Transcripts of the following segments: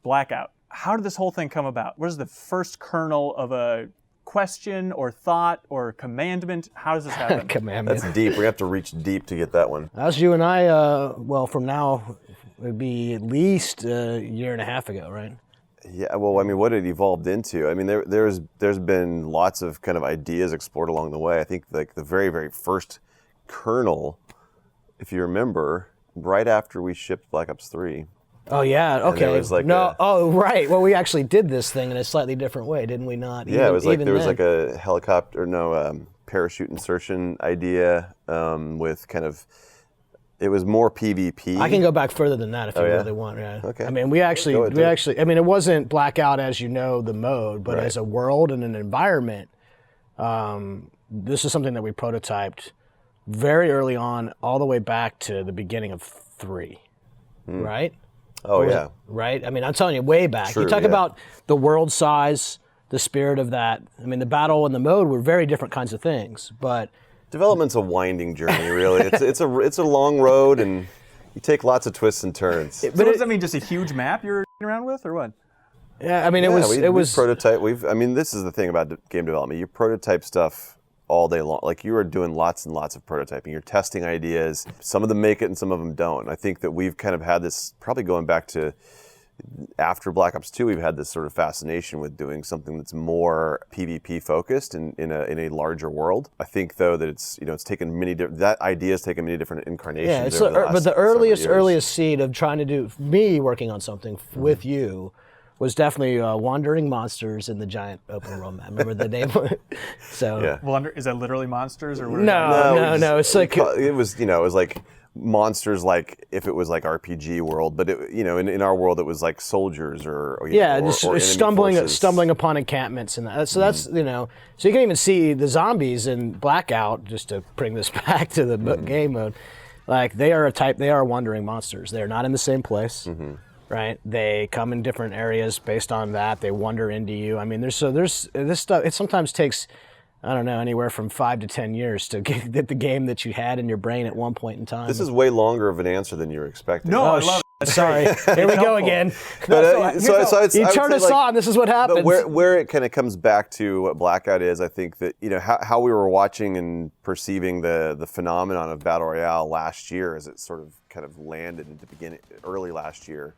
Blackout. How did this whole thing come about? What is the first kernel of a question or thought or commandment? How does this happen? Commandment. That's deep. We have to reach deep to get that one. That was you and I, well, from now, it would be at least a year and a half ago, right? Yeah, well, I mean, what it evolved into, I mean, there's been lots of kind of ideas explored along the way. I think like the very, very first kernel, if you remember, right after we shipped Black Ops 3. Oh, yeah, okay. There was like right. Well, we actually did this thing in a slightly different way, didn't we not? Yeah, it was like there was like a parachute insertion idea with kind of, it was more PvP. I can go back further than that if you really want. Yeah. Okay. I mean, we actually, I mean, it wasn't Blackout as you know the mode, but as a world and an environment, this is something that we prototyped very early on, all the way back to the beginning of 3, right? Oh, yeah. Right? I mean, I'm telling you, way back. True, you talk about the world size, the spirit of that. I mean, the battle and the mode were very different kinds of things, but... Development's a winding journey, really. It's a long road, and you take lots of twists and turns. So what does that mean? Just a huge map you're around with, or what? Yeah, I mean, it was prototype. I mean, this is the thing about game development. You prototype stuff all day long. Like, you are doing lots and lots of prototyping. You're testing ideas. Some of them make it and some of them don't. I think that we've kind of had this, probably going back to after Black Ops 2, we've had this sort of fascination with doing something that's more PvP focused in a larger world. I think though that it's taken that idea has taken many different incarnations. Yeah, but the earliest seed of trying to do me working on something with you was definitely Wandering Monsters in the giant open world map. Remember the name? So yeah. Is that literally monsters or what? No. It's like it was like monsters, like if it was like RPG world, but in our world it was like soldiers or stumbling upon encampments and that. So that's so you can even see the zombies in Blackout. Just to bring this back to the game mode, like they are wandering monsters. They're not in the same place. Right? They come in different areas based on that. They wander into you. I mean, there's this stuff. It sometimes takes, I don't know, anywhere from 5 to 10 years to get the game that you had in your brain at one point in time. This is way longer of an answer than you were expecting. No, I love it. Sorry. Here we go again. You turned us on. This is what happens. But where it kind of comes back to what Blackout is, I think that how we were watching and perceiving the phenomenon of Battle Royale last year, as it sort of kind of landed at the beginning, early last year.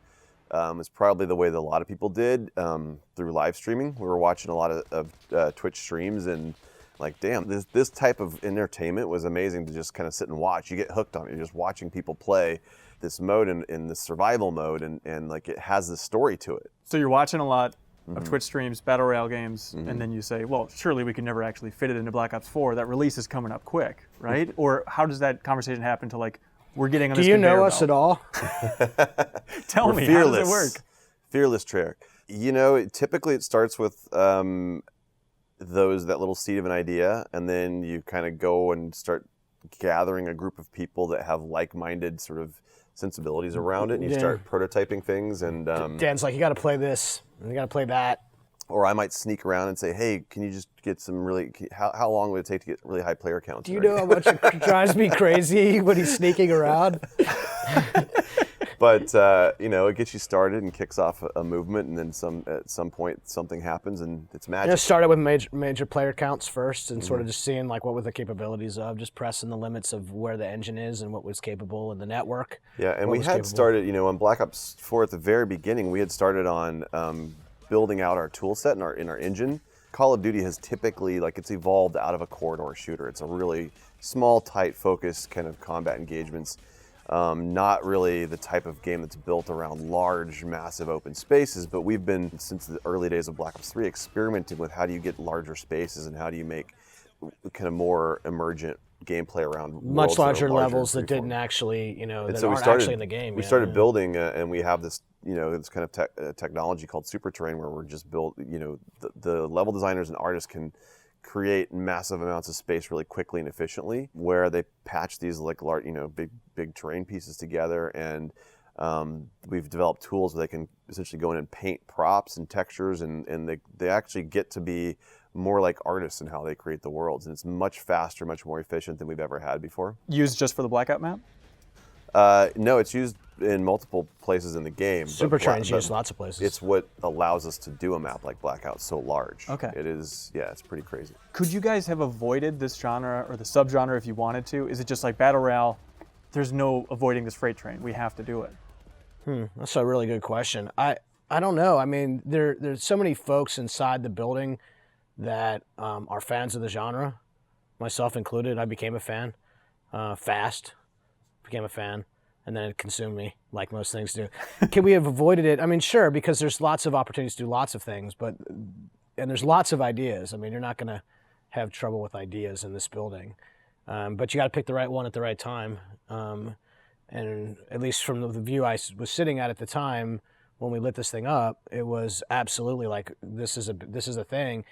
Is probably the way that a lot of people did through live streaming. We were watching a lot of Twitch streams, and like, damn, this type of entertainment was amazing to just kind of sit and watch. You get hooked on it. You're just watching people play this mode in the survival mode, and like it has this story to it. So you're watching a lot of Twitch streams, Battle Royale games, and then you say, well, surely we could never actually fit it into Black Ops 4. That release is coming up quick, right? Or how does that conversation happen to like, we're getting on this conveyor belt? Do you know us at all? Tell me, how does it work? Fearless Treyarch. Typically it starts with that little seed of an idea, and then you kind of go and start gathering a group of people that have like-minded sort of sensibilities around it, and you start prototyping things. And Dan's like, you got to play this, and you got to play that. Or I might sneak around and say, hey, can you just get some how long would it take to get really high player counts? Do you know how much it drives me crazy when he's sneaking around? But, it gets you started and kicks off a movement, and then at some point something happens and it's magic. Just started with major player counts first, and sort of just seeing like what were the capabilities of, just pressing the limits of where the engine is and what was capable in the network. Yeah, and we had started, on Black Ops 4 at the very beginning, we had started on building out our tool set in our engine. Call of Duty has typically, it's evolved out of a corridor shooter. It's a really small, tight, focused kind of combat engagements. Not really the type of game that's built around large, massive open spaces, but we've been, since the early days of Black Ops 3, experimenting with how do you get larger spaces and how do you make kind of more emergent gameplay around much larger levels that didn't actually, that aren't actually in the game. We started building, and we have this, this kind of technology called super terrain, where we're just built, the level designers and artists can create massive amounts of space really quickly and efficiently, where they patch these large, big terrain pieces together, and we've developed tools where they can essentially go in and paint props and textures, and they actually get to be more like artists in how they create the worlds, and it's much faster, much more efficient than we've ever had before. Used just for the Blackout map? No, it's used in multiple places in the game. Super trains used lots of places. It's what allows us to do a map like Blackout so large. Okay. It is, yeah, it's pretty crazy. Could you guys have avoided this genre or the subgenre if you wanted to? Is it just like Battle Royale, there's no avoiding this freight train, we have to do it? That's a really good question. I don't know. I mean, there's so many folks inside the building that are fans of the genre, myself included. I became a fan fast, became a fan, and then it consumed me, like most things do. Can we have avoided it? I mean, sure, because there's lots of opportunities to do lots of things, and there's lots of ideas. I mean, you're not going to have trouble with ideas in this building, but you got to pick the right one at the right time. And at least from the view I was sitting at the time when we lit this thing up, it was absolutely like, this is a thing.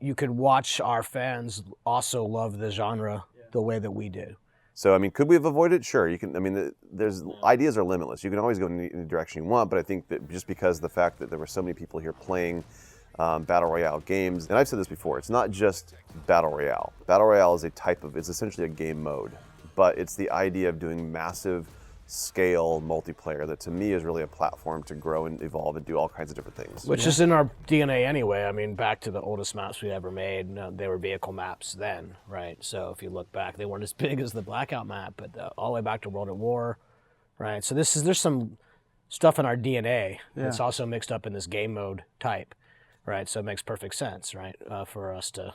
You could watch our fans also love the genre the way that we did. So, I mean, could we have avoided it? Sure. You can. I mean, there's ideas are limitless. You can always go in any direction you want. But I think that just because of the fact that there were so many people here playing Battle Royale games, and I've said this before, it's not just Battle Royale. Battle Royale is it's essentially a game mode, but it's the idea of doing massive scale multiplayer that to me is really a platform to grow and evolve and do all kinds of different things. Which is in our DNA anyway. I mean, back to the oldest maps we ever made, they were vehicle maps then, right? So if you look back, they weren't as big as the Blackout map, but all the way back to World at War, right? So there's some stuff in our DNA that's also mixed up in this game mode type, right? So it makes perfect sense, right, for us to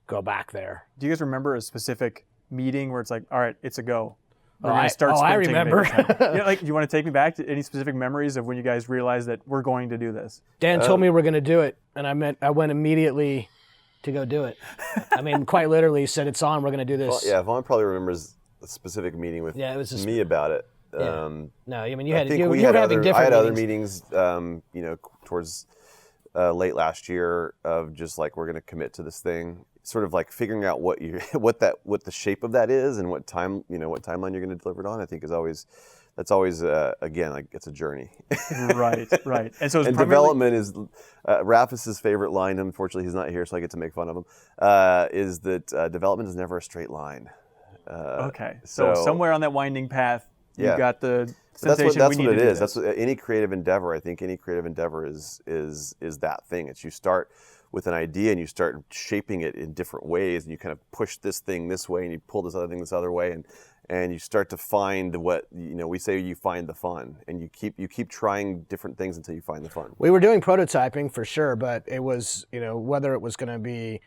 go back there. Do you guys remember a specific meeting where it's like, all right, it's a go? I remember. Like, you want to take me back to any specific memories of when you guys realized that we're going to do this? Dan told me we're going to do it, and I went immediately to go do it. I mean, quite literally said, it's on, we're going to do this. Well, yeah, Vaughn probably remembers a specific meeting with me about it. Yeah. No, I mean, you were having different I had other meetings. Towards late last year of just like, we're going to commit to this thing. Sort of like figuring out what the shape of that is and what timeline you're going to deliver it on. I think that's always again, like, it's a journey. Right. And so development is Rafis's favorite line. Unfortunately, he's not here, so I get to make fun of him. Is that development is never a straight line. Okay. So somewhere on that winding path, you've got the sensation that's we what need it to is. do That's what any creative endeavor. I think any creative endeavor is that thing. It's you start with an idea and you start shaping it in different ways, and you kind of push this thing this way and you pull this other thing this other way, and you start to find what, we say, you find the fun, and you keep trying different things until you find the fun. We were doing prototyping for sure, but it was, whether it was going to be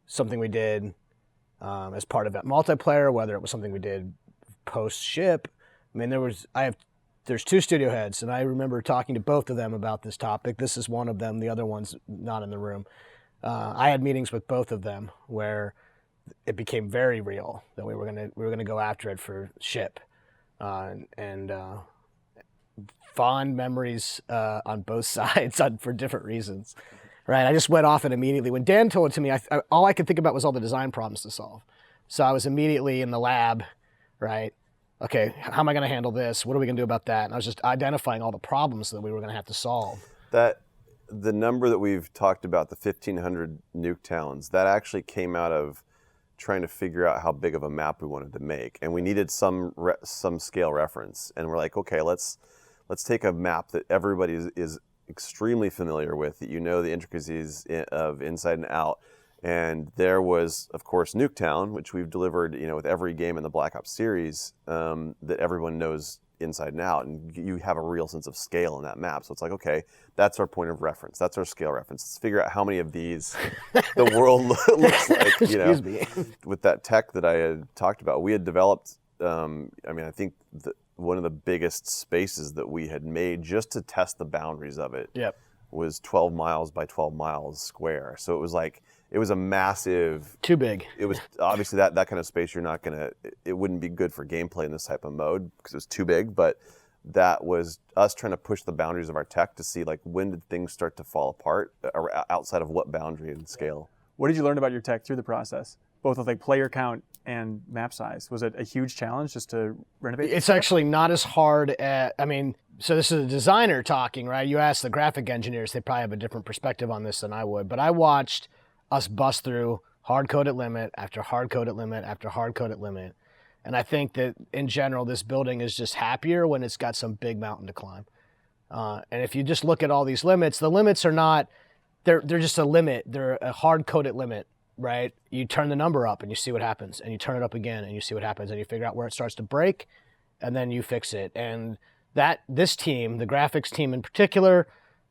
something we did as part of that multiplayer, whether it was something we did post ship. I mean, there's two studio heads, and I remember talking to both of them about this topic. This is one of them. The other one's not in the room. I had meetings with both of them where it became very real that we were gonna go after it for ship, and fond memories on both sides for different reasons. Right, I just went off it immediately. When Dan told it to me, all I could think about was all the design problems to solve. So I was immediately in the lab, right? Okay, how am I going to handle this? What are we going to do about that? And I was just identifying all the problems that we were going to have to solve. The number that we've talked about, the 1,500 nuke towns, that actually came out of trying to figure out how big of a map we wanted to make, and we needed some scale reference. And we're like, okay, let's take a map that everybody is extremely familiar with, that the intricacies of inside and out. And there was, of course, Nuketown, which we've delivered, with every game in the Black Ops series, that everyone knows inside and out, and you have a real sense of scale in that map. So it's like, okay, that's our point of reference. That's our scale reference. Let's figure out how many of these the world looks like, Excuse me. With that tech that I had talked about. We had developed, I think one of the biggest spaces that we had made just to test the boundaries of it was 12 miles by 12 miles square. So it was a massive... Too big. It was obviously that kind of space it wouldn't be good for gameplay in this type of mode because it was too big, but that was us trying to push the boundaries of our tech to see when did things start to fall apart or outside of what boundary and scale. What did you learn about your tech through the process, both with player count and map size? Was it a huge challenge just to renovate? It's actually not as hard so this is a designer talking, right? You ask the graphic engineers, they probably have a different perspective on this than I would, but I watched us bust through hard-coded limit after hard-coded limit after hard-coded limit, And I think that in general, this building is just happier when it's got some big mountain to climb. And if you just look at all these limits, the limits are not, they're just a limit. They're a hard-coded limit, right? You turn the number up and you see what happens, and you turn it up again and you see what happens, and you figure out where it starts to break, and then you fix it. And this team, the graphics team in particular,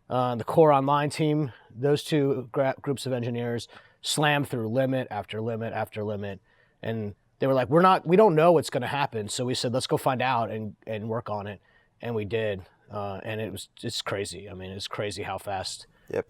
the core online team, those two groups of engineers slammed through limit after limit after limit, and they were like, we don't know what's going to happen. So we said, let's go find out and work on it. And we did. And it's crazy. I mean, it's crazy how fast. Yeah.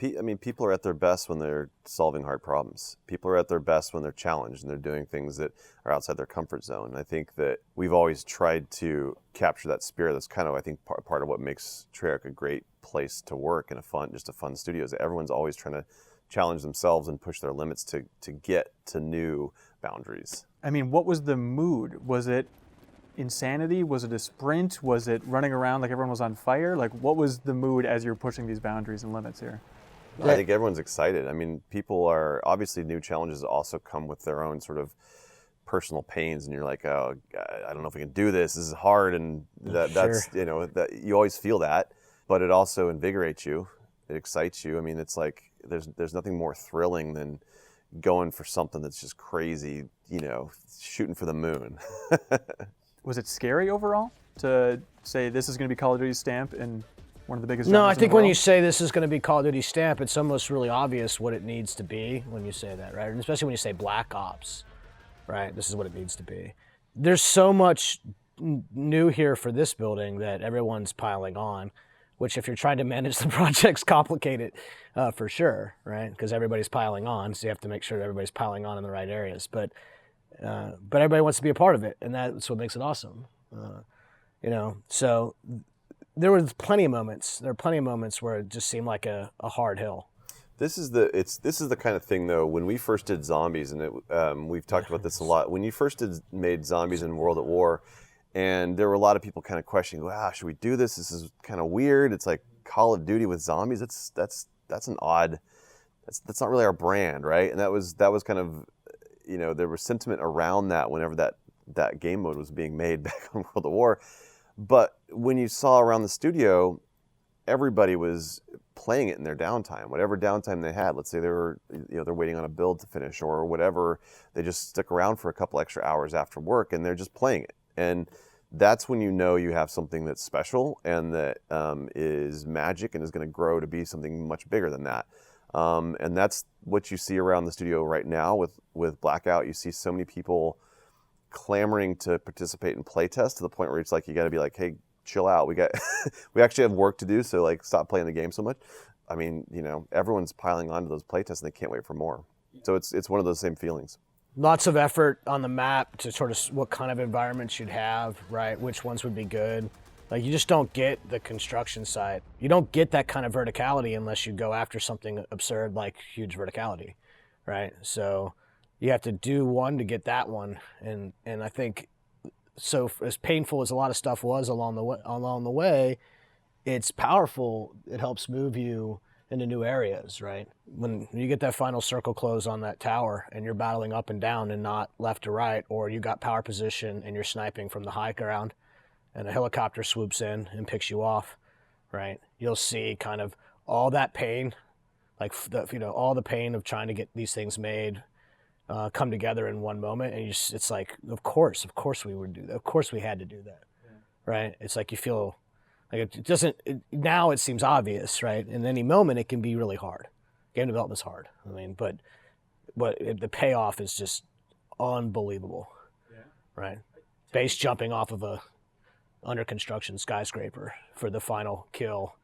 People are at their best when they're solving hard problems. People are at their best when they're challenged and they're doing things that are outside their comfort zone. And I think that we've always tried to capture that spirit. That's kind of, I think, part of what makes Treyarch a great place to work and just a fun studio is that everyone's always trying to challenge themselves and push their limits to get to new boundaries. I mean, what was the mood? Was it insanity? Was it a sprint? Was it running around like everyone was on fire? Like, what was the mood as you're pushing these boundaries and limits here? I think everyone's excited. I mean, people are, obviously new challenges also come with their own sort of personal pains, and you're like, oh, I don't know if we can do this. This is hard, and that's, that you always feel that, but it also invigorates you. It excites you. I mean, it's like, there's nothing more thrilling than going for something that's just crazy, shooting for the moon. Was it scary overall to say this is going to be Call of Duty's stamp and one of the biggest? No, I think when you say this is going to be Call of Duty's stamp, it's almost really obvious what it needs to be when you say that, right? And especially when you say Black Ops, right? This is what it needs to be. There's so much new here for this building that everyone's piling on, which if you're trying to manage the project's complicated for sure, right? Because everybody's piling on, so you have to make sure that everybody's piling on in the right areas. But everybody wants to be a part of it, and that's what makes it awesome. So there were plenty of moments. There are plenty of moments where it just seemed like a hard hill. This is the kind of thing though. When we first did zombies, and we've talked about this a lot. When you first made zombies in World at War, and there were a lot of people kind of questioning, wow, should we do this? This is kind of weird. It's like Call of Duty with zombies. That's an odd. That's not really our brand, right? And that was kind of, there was sentiment around that whenever that game mode was being made back on World at War. But when you saw around the studio, everybody was playing it in their downtime, whatever downtime they had. Let's say they were, they're waiting on a build to finish or whatever. They just stick around for a couple extra hours after work and they're just playing it. And that's when you have something that's special and that is magic and is going to grow to be something much bigger than that. And that's what you see around the studio right now with Blackout. You see so many people clamoring to participate in playtest to the point where it's like you got to be like, hey, chill out. We actually have work to do, so like stop playing the game so much. I mean, everyone's piling onto those playtests and they can't wait for more. So it's one of those same feelings. Lots of effort on the map to sort of what kind of environments you'd have, right? Which ones would be good. Like, you just don't get the construction site. You don't get that kind of verticality unless you go after something absurd like huge verticality, right? So you have to do one to get that one. And I think, so as painful as a lot of stuff was along the way, it's powerful. It helps move you into new areas, right? When you get that final circle close on that tower and you're battling up and down and not left to right, or you got power position and you're sniping from the high ground and a helicopter swoops in and picks you off, right? You'll see kind of all that pain, like all the pain of trying to get these things made come together in one moment, and it's like, of course we would do that. Of course we had to do that, right? It's like you feel like it doesn't. Now it seems obvious, right? In any moment, it can be really hard. Game development's hard. I mean, but the payoff is just unbelievable, right? Base jumping off of a under construction skyscraper for the final kill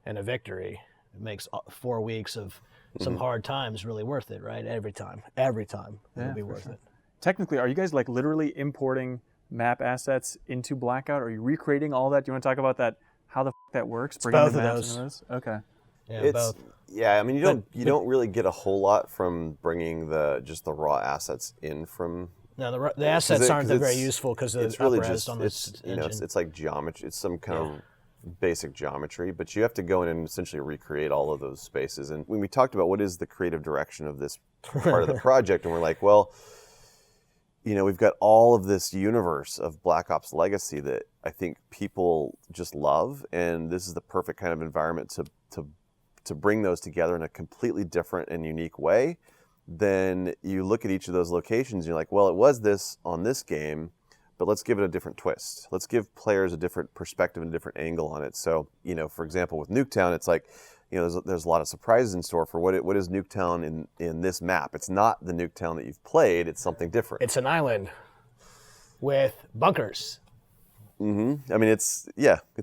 and a victory. It makes 4 weeks of some hard times really worth it, right? Every time it'll be worth it. Technically, are you guys like literally importing map assets into Blackout? Are you recreating all that? Do you want to talk about that? How the that works? It's both of those. Okay. Yeah, both. Yeah, I mean, you don't really get a whole lot from bringing just the raw assets in from. No, the assets aren't very useful because it's really up-resed just on this engine. It's like geometry. It's some kind of basic geometry, but you have to go in and essentially recreate all of those spaces. And when we talked about what is the creative direction of this part of the project, and we're like, well, we've got all of this universe of Black Ops Legacy that I think people just love, and this is the perfect kind of environment to bring those together in a completely different and unique way. Then you look at each of those locations and you're like, well, it was this on this game, but let's give it a different twist. Let's give players a different perspective and a different angle on it. So, for example, with Nuketown, it's like, there's a lot of surprises in store for what is Nuketown in this map. It's not the Nuketown that you've played. It's something different. It's an island with bunkers. Mm-hmm. I mean, it's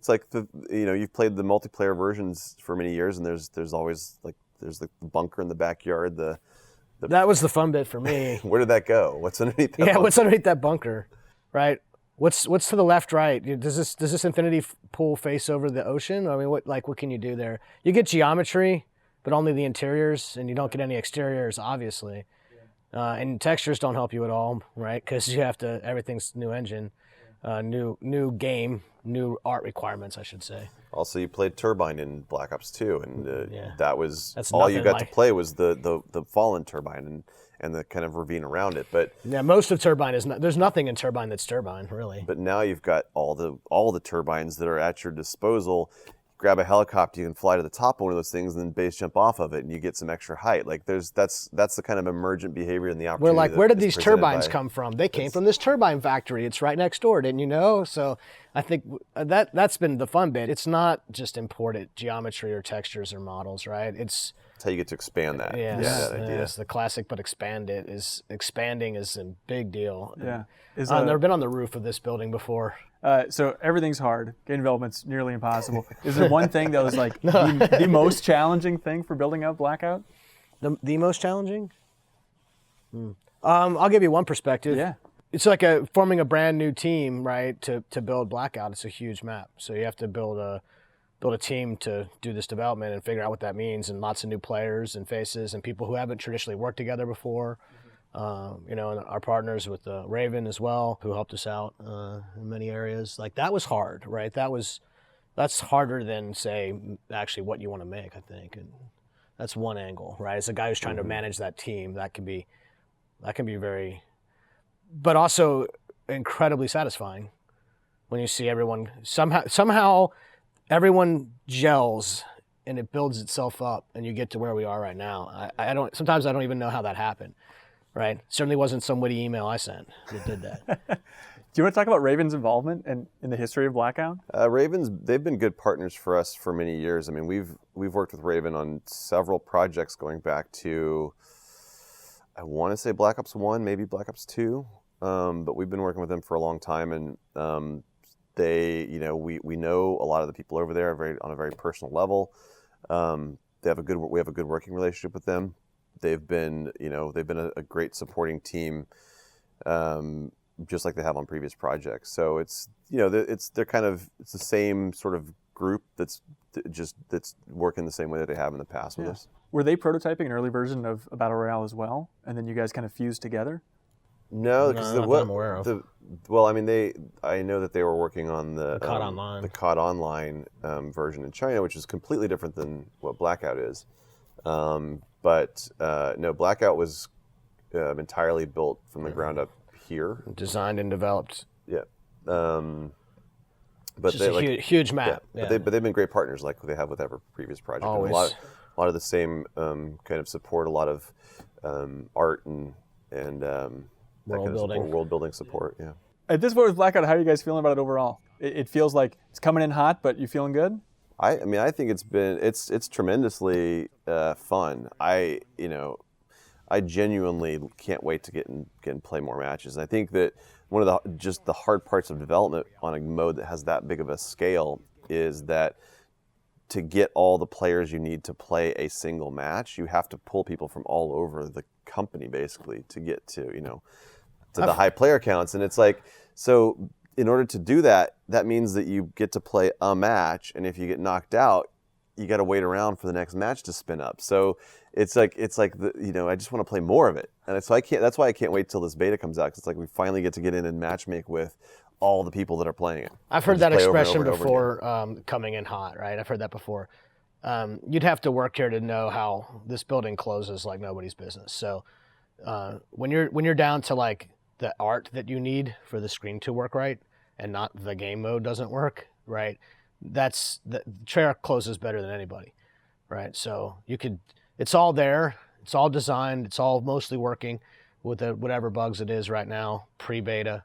like you've played the multiplayer versions for many years, and there's always there's the bunker in the backyard. That was the fun bit for me. Where did that go? What's underneath that bunker? What's underneath that bunker, right? What's to the left, right? Does this infinity pool face over the ocean? I mean, what can you do there? You get geometry, but only the interiors, and you don't get any exteriors, obviously. And textures don't help you at all, right? Because everything's new engine, new game, new art requirements, I should say. Also, you played Turbine in Black Ops 2, and That's all you got like... to play was the Fallen Turbine and the kind of ravine around it. But most of Turbine there's nothing in Turbine that's Turbine, really. But now you've got all the turbines that are at your disposal. Grab a helicopter, you can fly to the top of one of those things, and then base jump off of it, and you get some extra height. Like that's the kind of emergent behavior in the opportunity. We're like, where did these turbines come from? They came from this turbine factory. It's right next door, didn't you know? So I think that's been the fun bit. It's not just imported geometry or textures or models, right? It's how you get to expand that. Yes, that idea. Yes, the classic, but expanding is a big deal. Yeah. I've never been on the roof of this building before. So everything's hard. Game development's nearly impossible. Is there one thing that was like the most challenging thing for building out Blackout? The most challenging? I'll give you one perspective. Yeah. It's like forming a brand new team, right? To build Blackout, it's a huge map. So you have to build a team to do this development and figure out what that means, and lots of new players and faces and people who haven't traditionally worked together before. And our partners with Raven as well, who helped us out in many areas. Like that was hard, right? That's harder than say actually what you want to make, I think. And that's one angle, right? As a guy who's trying to manage that team, that can be very, but also incredibly satisfying when you see everyone somehow everyone gels and it builds itself up, and you get to where we are right now. Sometimes I don't even know how that happened. Right. Certainly wasn't some witty email I sent that did that. Do you want to talk about Raven's involvement in the history of Blackout? They've been good partners for us for many years. I mean, we've worked with Raven on several projects going back to, I want to say Black Ops 1, maybe Black Ops 2. But we've been working with them for a long time, and we know a lot of the people over there on a very personal level. We have a good working relationship with them. They've been a great supporting team, just like they have on previous projects. So it's the same sort of group that's working the same way that they have in the past with us. Were they prototyping an early version of a Battle Royale as well, and then you guys kind of fused together? No, because I'm aware of. I know that they were working on the COD Online version in China, which is completely different than what Blackout is. But no, Blackout was entirely built from the ground up here. Designed and developed. Yeah. But it's huge map. Yeah. But they've been great partners, like they have with every previous project. Always. And a lot of the same kind of support, a lot of art and world building support. Yeah. At this point with Blackout, how are you guys feeling about it overall? It feels like it's coming in hot, but you feeling good? I think it's tremendously fun. I genuinely can't wait to get and play more matches. And I think that one of the hard parts of development on a mode that has that big of a scale is that to get all the players you need to play a single match, you have to pull people from all over the company basically to get to the high player counts. And it's like, so in order to do that, that means that you get to play a match, and if you get knocked out, you got to wait around for the next match to spin up. So I just want to play more of it, and so that's why I can't wait till this beta comes out, because it's like we finally get to get in and matchmake with all the people that are playing it. I've heard that expression before, coming in hot, right? I've heard that before. You'd have to work here to know how this building closes like nobody's business. So when you're down to like the art that you need for the screen to work right, and not the game mode doesn't work right. That's the Treyarch closes better than anybody, right? So it's all there, it's all designed, it's all mostly working with whatever bugs it is right now, pre-beta.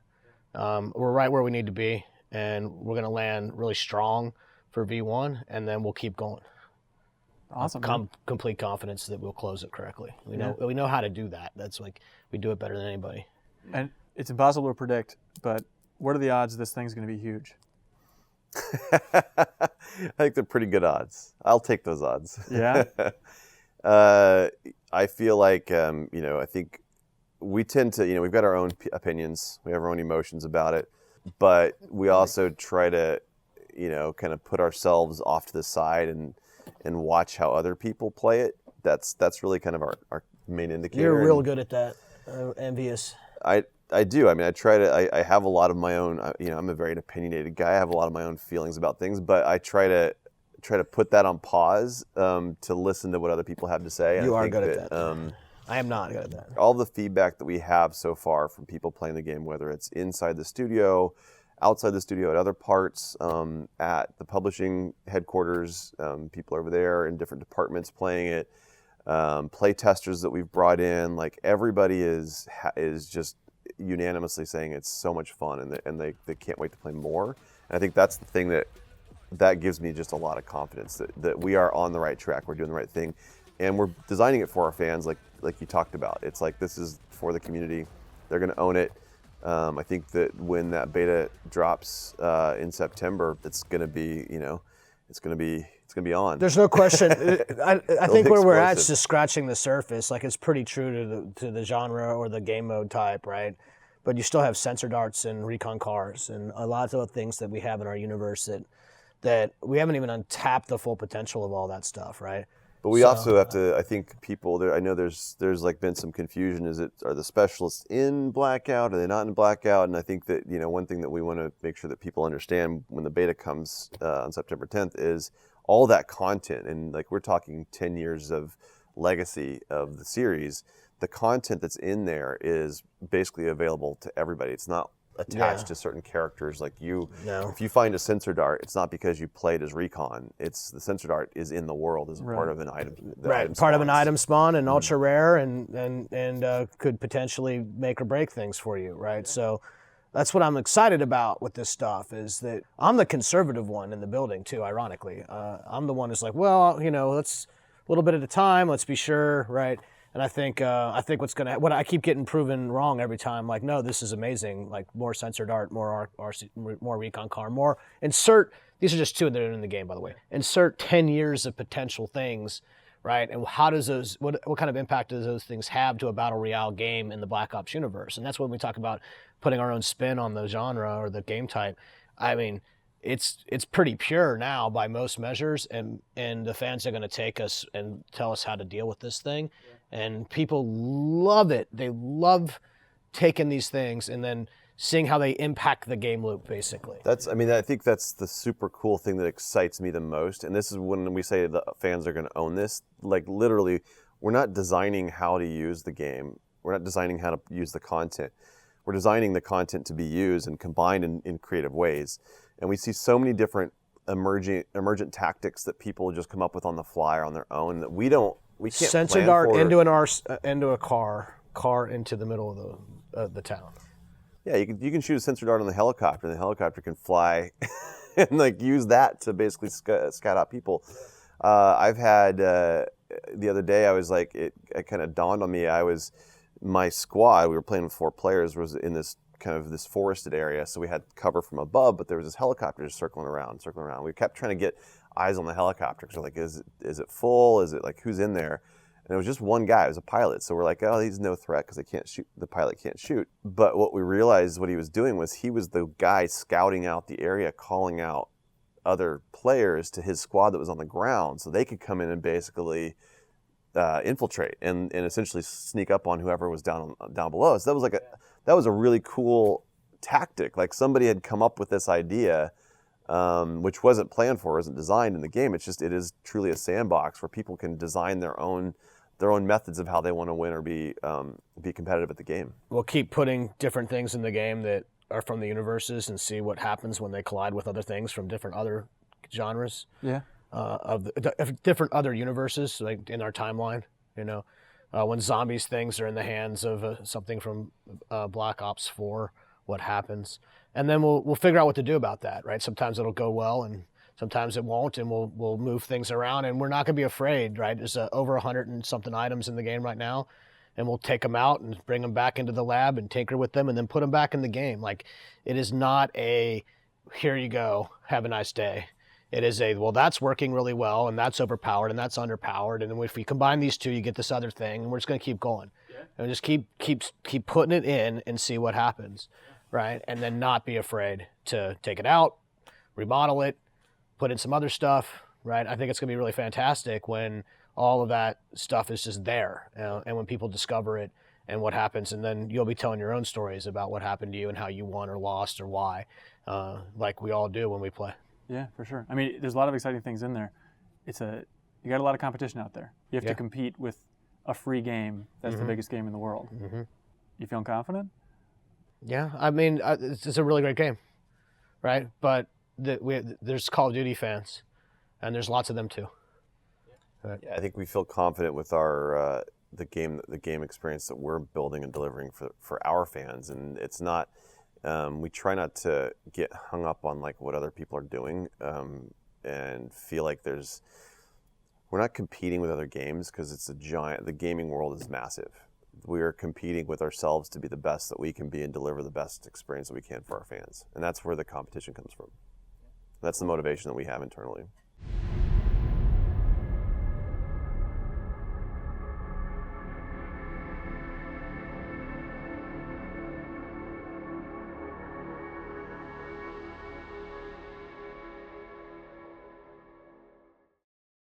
We're right where we need to be, and we're going to land really strong for V1, and then we'll keep going. Awesome. Complete confidence that we'll close it correctly. We know how to do that. That's like, we do it better than anybody. And it's impossible to predict, but what are the odds this thing's going to be huge? I think they're pretty good odds. I'll take those odds. Yeah. I feel like, I think we tend to, we've got our own opinions. We have our own emotions about it. But we also try to, kind of put ourselves off to the side and watch how other people play it. That's really kind of our main indicator. You're real good at that. Envious. I do. I mean, I have a lot of my own, I'm a very opinionated guy. I have a lot of my own feelings about things, but I try to put that on pause to listen to what other people have to say. You are good at that. I am not good at that. All the feedback that we have so far from people playing the game, whether it's inside the studio, outside the studio, at other parts, at the publishing headquarters, people over there in different departments playing it, play testers that we've brought in, like everybody is just unanimously saying it's so much fun and they can't wait to play more. And I think that's the thing that gives me just a lot of confidence that we are on the right track, we're doing the right thing, and we're designing it for our fans like you talked about. It's like, this is for the community. They're going to own it. I think that when that beta drops in September, it's going to be, it's going to be on. There's no question. I think where we're at is just scratching the surface. Like, it's pretty true to the genre or the game mode type, right? But you still have sensor darts and recon cars and a lot of things that we have in our universe that we haven't even untapped the full potential of all that stuff, right? But we also have to, I think people there, I know there's like been some confusion. Are the specialists in Blackout? Are they not in Blackout? And I think that, one thing that we want to make sure that people understand when the beta comes on September 10th is all that content. And like, we're talking 10 years of legacy of the series. The content that's in there is basically available to everybody. It's not attached to certain characters. Like if you find a sensor dart, it's not because you played as Recon. It's the sensor dart is in the world as a part of an item. Part of an item spawn and ultra rare and could potentially make or break things for you, right? So that's what I'm excited about with this stuff, is that I'm the conservative one in the building too, ironically. I'm the one who's like, well, let's a little bit at a time, let's be sure, right? And I think what I keep getting proven wrong every time. Like, no, this is amazing. Like, more sensor dart, more RC, more recon car, more insert. These are just two that are in the game, by the way. Insert 10 years of potential things, right? And how does those? What kind of impact do those things have to a Battle Royale game in the Black Ops universe? And that's when we talk about putting our own spin on the genre or the game type. I mean, it's pretty pure now by most measures, and the fans are going to take us and tell us how to deal with this thing. And people love it. They love taking these things and then seeing how they impact the game loop, basically. I think that's the super cool thing that excites me the most. And this is when we say the fans are going to own this. Like, literally, we're not designing how to use the game. We're not designing how to use the content. We're designing the content to be used and combined in creative ways. And we see so many different emergent tactics that people just come up with on the fly or on their own that we can't sensor dart into into a car into the middle of the town. Yeah, you can shoot a sensor dart on the helicopter, and the helicopter can fly, and like use that to basically scout out people. I've had the other day, I was like, it kind of dawned on me. My squad, we were playing with 4 players, was in this kind of this forested area, so we had cover from above, but there was this helicopter just circling around. We kept trying to get eyes on the helicopter, because we're like, is it full? Is it like, who's in there? And it was just one guy. It was a pilot. So we're like, oh, he's no threat because they can't shoot. The pilot can't shoot. But what we realized what he was doing was he was the guy scouting out the area, calling out other players to his squad that was on the ground, so they could come in and basically infiltrate and essentially sneak up on whoever was down below. So that was a really cool tactic. Like, somebody had come up with this idea, which wasn't planned for, wasn't designed in the game. It is truly a sandbox where people can design their own their own methods of how they want to win or be competitive at the game. We'll keep putting different things in the game that are from the universes and see what happens when they collide with other things from different other genres. Yeah. Of different other universes, like in our timeline, when zombies things are in the hands of something from Black Ops 4, what happens, and then we'll figure out what to do about that, right? Sometimes it'll go well, and sometimes it won't, and we'll move things around, and we're not gonna be afraid, right? There's over 100 and something items in the game right now, and we'll take them out and bring them back into the lab and tinker with them, and then put them back in the game. Like, it is not a here you go, have a nice day. It is well, that's working really well, and that's overpowered, and that's underpowered, and if we combine these two, you get this other thing, and we're just going to keep going. Yeah. And just keep putting it in and see what happens, right? And then not be afraid to take it out, remodel it, put in some other stuff, right? I think it's going to be really fantastic when all of that stuff is just there, and when people discover it and what happens, and then you'll be telling your own stories about what happened to you and how you won or lost or why, like we all do when we play. Yeah, for sure. I mean, there's a lot of exciting things in there. You got a lot of competition out there. You have to compete with a free game that's the biggest game in the world. Mm-hmm. You feeling confident? Yeah, I mean, it's a really great game, right? But there's Call of Duty fans, and there's lots of them too. Right. Yeah, I think we feel confident with our the game experience that we're building and delivering for our fans, and it's not. We try not to get hung up on like what other people are doing, and feel like we're not competing with other games because the gaming world is massive. We are competing with ourselves to be the best that we can be and deliver the best experience that we can for our fans. And that's where the competition comes from. That's the motivation that we have internally.